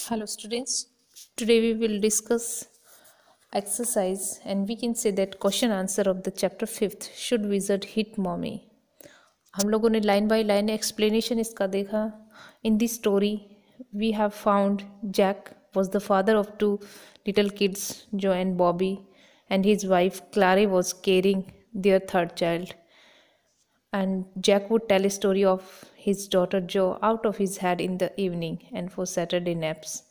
Hello students, today we will discuss exercise and we can say that question answer of the chapter 5th, should wizard hit mommy. हम लोगों ने line by line explanation इसका देखा. In this story we have found Jack was the father of two little kids, Joe and Bobby, and his wife Clary was carrying their third child. And Jack would tell a story of his daughter Joe out of his head in the evening and for Saturday naps.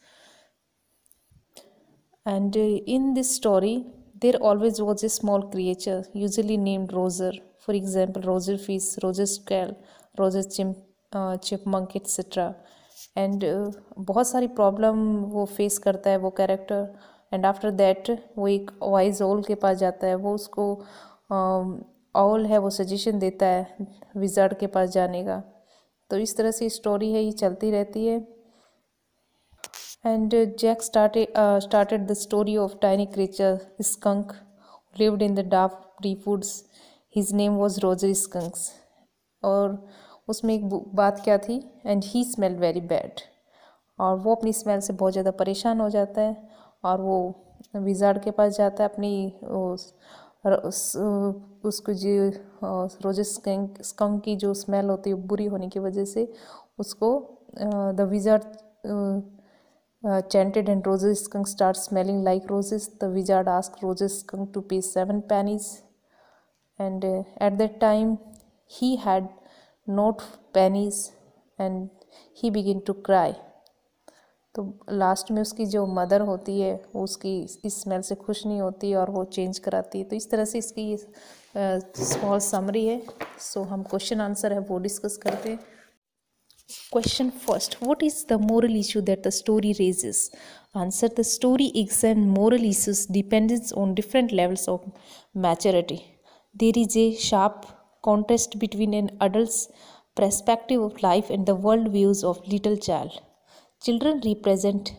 And in this story, there always was a small creature, usually named Roser. For example, Roser fish, Roser squirrel, Roser chipmunk, etc. And बहुत सारी problem वो face करता है वो character. And after that वो एक wise ओल के पास जाता है. वो उसको ऑल है वो सजेशन देता है विजार्ड के पास जाने का. तो इस तरह से स्टोरी है, ये चलती रहती है. And Jack started the story of tiny creature skunk who lived in the dark deep woods. His name was Roger Skunks. और उसमें एक बात क्या थी, and he smelled very bad. और वो अपनी स्मेल से बहुत ज़्यादा परेशान हो जाता है और वो विजार्ड के पास जाता है. अपनी उसको जो रोजर स्कंक की जो स्मेल होती है बुरी होने की वजह से उसको the wizard chanted and Roger Skunk starts smelling like roses. The wizard asked Roger Skunk to pay 7 pennies, and at that time he had not pennies and he began to cry. तो last में उसकी जो mother होती है वो उसकी इस smell से खुश नहीं होती और वो चेंज कराती है. तो इस तरह से इसकी ये स्मॉल समरी है. सो हम क्वेश्चन आंसर है वो डिस्कस करते हैं. Question first, what is the moral issue that the story raises? Answer, the story examines moral issues dependent on different levels of maturity. There is a sharp contrast between an adult's perspective of life and the world views of little child. Children represent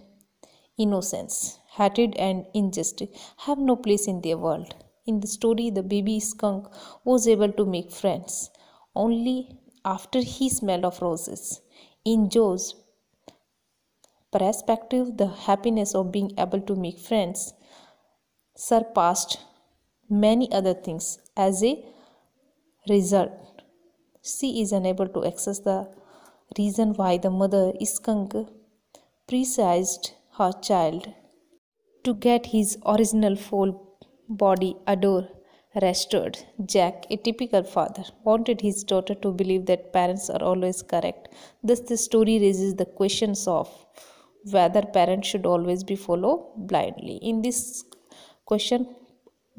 innocence, hatred and injustice have no place in their world. In the story, the baby skunk was able to make friends only after he smelled of roses. In Joe's perspective, the happiness of being able to make friends surpassed many other things. As a result, she is unable to access the reason why the mother skunk presaged her child to get his original full body adore restored. Jack, a typical father, wanted his daughter to believe that parents are always correct. Thus, the story raises the questions of whether parents should always be followed blindly. In this question,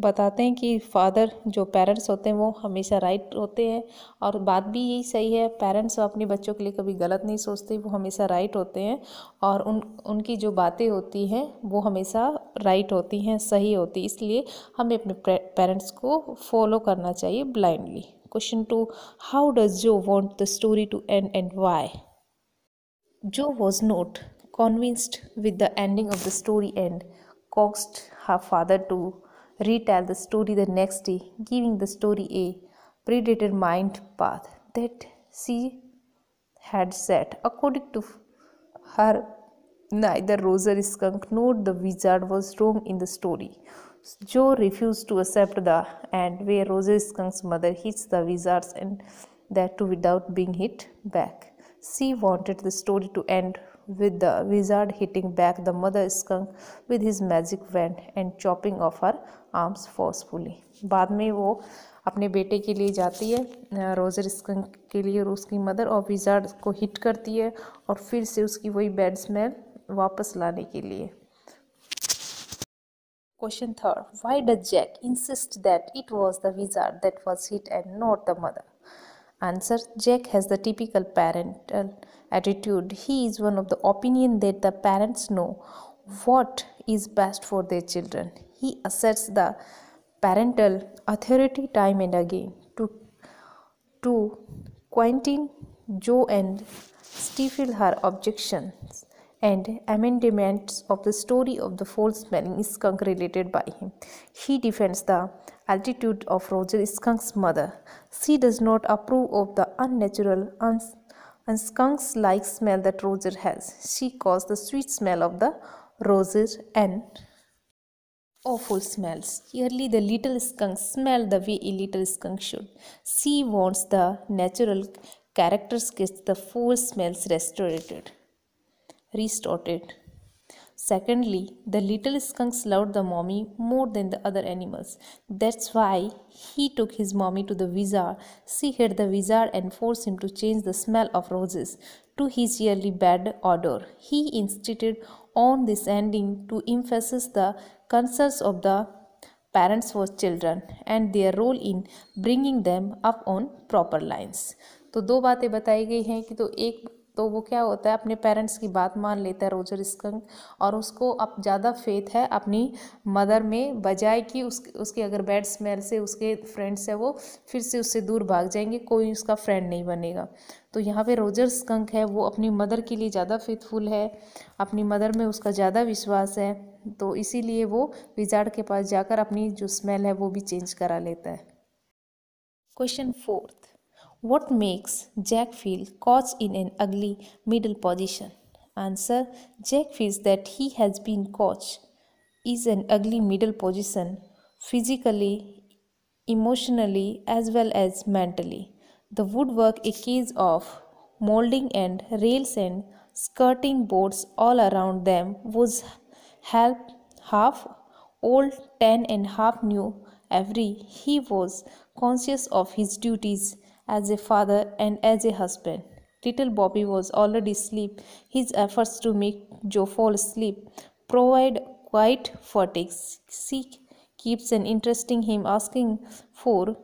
बताते हैं कि father जो parents होते हैं वो हमेशा right होते हैं. और बात भी यही सही है, पेरेंट्स अपने बच्चों के लिए कभी गलत नहीं सोचते, वो हमेशा राइट होते हैं. और उनकी जो बातें होती हैं वो हमेशा राइट होती हैं, सही होती. इसलिए हमें अपने पेरेंट्स को फॉलो करना चाहिए blindly. Question 2, how does Jo want the story to end why? Jo was not convinced with the ending of the story and coaxed her father to retell the story the next day, giving the story a predetermined path that she had set. According to her, neither Roser Skunk nor the wizard was wrong in the story. Joe refused to accept the end where Roser Skunk's mother hits the wizards, and that too without being hit back. She wanted the story to end with the wizard hitting back the mother skunk with his magic wand and chopping off her arms forcefully. बाद में वो अपने बेटे के लिए जाती है Roger skunk के लिए, और उसकी मदर और विजार्ड को हिट करती है और फिर से उसकी वही बैड स्मेल वापस लाने के लिए. Question 3, why does Jack insist that it was the wizard that was hit and not the mother? Answer, Jack has the typical parental attitude. He is one of the opinion that the parents know what is best for their children. He asserts the parental authority time and again to Quentin, Joe and stifle her objections and amendments of the story of the foul-smelling skunk related by him. He defends the attitude of Roger Skunk's mother. She does not approve of the unnatural, And skunks like smell that Roger has. She calls the sweet smell of the roses and awful smells. Clearly, the little skunk smelled the way a little skunk should. She wants the natural characters get the foul smells restored. Secondly, the little skunks loved the mommy more than the other animals. That's why he took his mommy to the wizard. She hid the wizard and forced him to change the smell of roses to his yearly bad odor. He insisted on this ending to emphasize the concerns of the parents for children and their role in bringing them up on proper lines. तो दो बातें बताई गई हैं कि तो वो क्या होता है, अपने पेरेंट्स की बात मान लेता है रोजर स्कंक, और उसको अब ज़्यादा फेथ है अपनी मदर में, बजाय कि उसके अगर बैड स्मेल से उसके फ्रेंड्स है वो फिर से उससे दूर भाग जाएंगे, कोई उसका फ्रेंड नहीं बनेगा। तो यहाँ पे रोजर स्कंक है वो अपनी मदर के लिए ज़्यादा फेथफुल है, अपनी मदर में उसका ज़्यादा विश्वास है, तो इसीलिए वो विजार्ड के पास जाकर अपनी जो स्मेल है वो भी चेंज करा लेता है। Question 4, what makes Jack feel caught in an ugly middle position? Answer: Jack feels that he has been caught in an ugly middle position, physically, emotionally, as well as mentally. The woodwork, a case of molding and rails and skirting boards all around them, was half old, 10 and half new. He was conscious of his duties as a father and as a husband. Little Bobby was already asleep. His efforts to make Joe fall asleep provide quite fatigue. She keeps on interesting him, asking for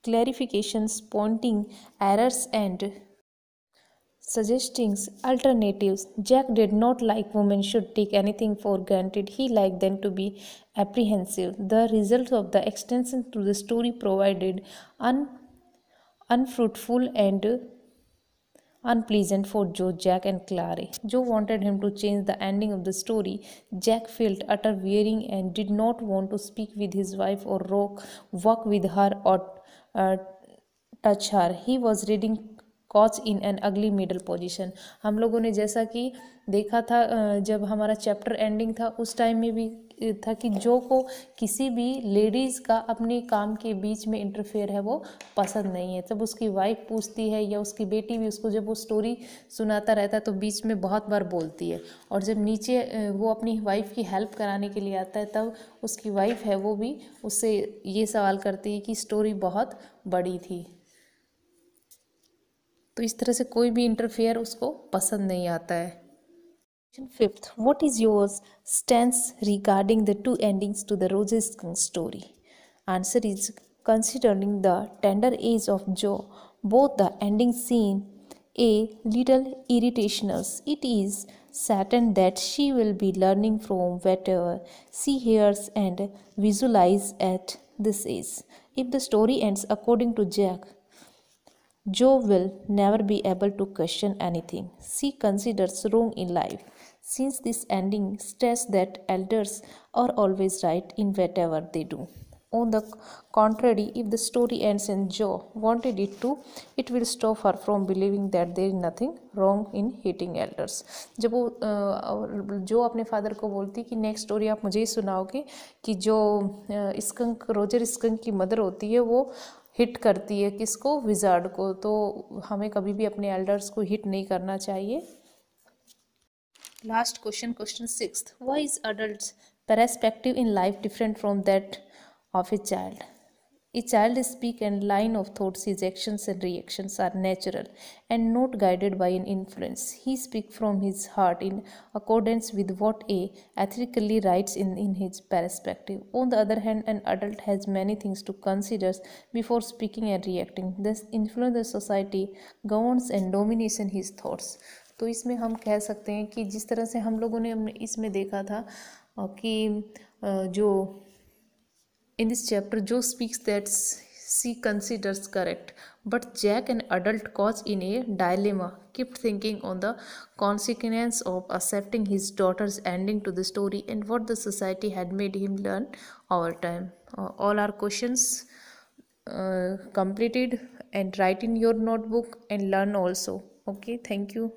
clarifications, pointing errors, and suggesting alternatives. Jack did not like women should take anything for granted. He liked them to be apprehensive. The result of the extension to the story provided unfruitful and unpleasant for Joe, Jack, and Clary. Joe wanted him to change the ending of the story. Jack felt utter wearying and did not want to speak with his wife or walk with her or touch her. He was reading कॉच in an ugly middle position. हम लोगों ने जैसा कि देखा था जब हमारा चैप्टर एंडिंग था उस टाइम में भी था कि जो को किसी भी लेडीज़ का अपने काम के बीच में इंटरफेयर है वो पसंद नहीं है। जब उसकी वाइफ पूछती है या उसकी बेटी भी उसको जब वो स्टोरी सुनाता रहता है तो बीच में बहुत बार बोलती है, और जब नीचे वो अपनी वाइफ की हेल्प कराने के लिए आता है तब उसकी वाइफ है वो भी उससे ये सवाल करती है कि स्टोरी बहुत बड़ी थी। तो इस तरह से कोई भी इंटरफेयर उसको पसंद नहीं आता है। Fifth, what is your stance regarding the two endings to the Rose's story? Answer is: considering the tender age of Joe, both the ending seem a little irritational. It is certain that she will be learning from whatever she hears and visualizes at this age. If the story ends according to Jack, Joe will never be able to question anything she considers wrong in life, since this ending states that elders are always right in whatever they do. On the contrary, if the story ends and Joe wanted it to, it will stop her from believing that there is nothing wrong in hating elders. जब वो जो अपने father को बोलती कि next story आप मुझे ही सुनाओगे कि जो स्कंक रोजर स्कंक की मदर होती है वो हिट करती है किसको, विजार्ड को, तो हमें कभी भी अपने एल्डर्स को हिट नहीं करना चाहिए। Last question, question 6, why is adults perspective in life different from that of a child? A child speak and line of thoughts, his actions and reactions are natural and not guided by an influence. He speaks from his heart in accordance with what a ethically writes in his perspective. On the other hand, an adult has many things to consider before speaking and reacting. This influence the society, governs and domination his thoughts. तो इसमें हम कह सकते हैं कि जिस तरह से हम लोगों ने इसमें देखा था कि जो in this chapter, Joe speaks that she considers correct, but Jack, an adult caught in a dilemma, kept thinking on the consequence of accepting his daughter's ending to the story and what the society had made him learn over time. All our questions completed, and write in your notebook and learn also. Okay, thank you.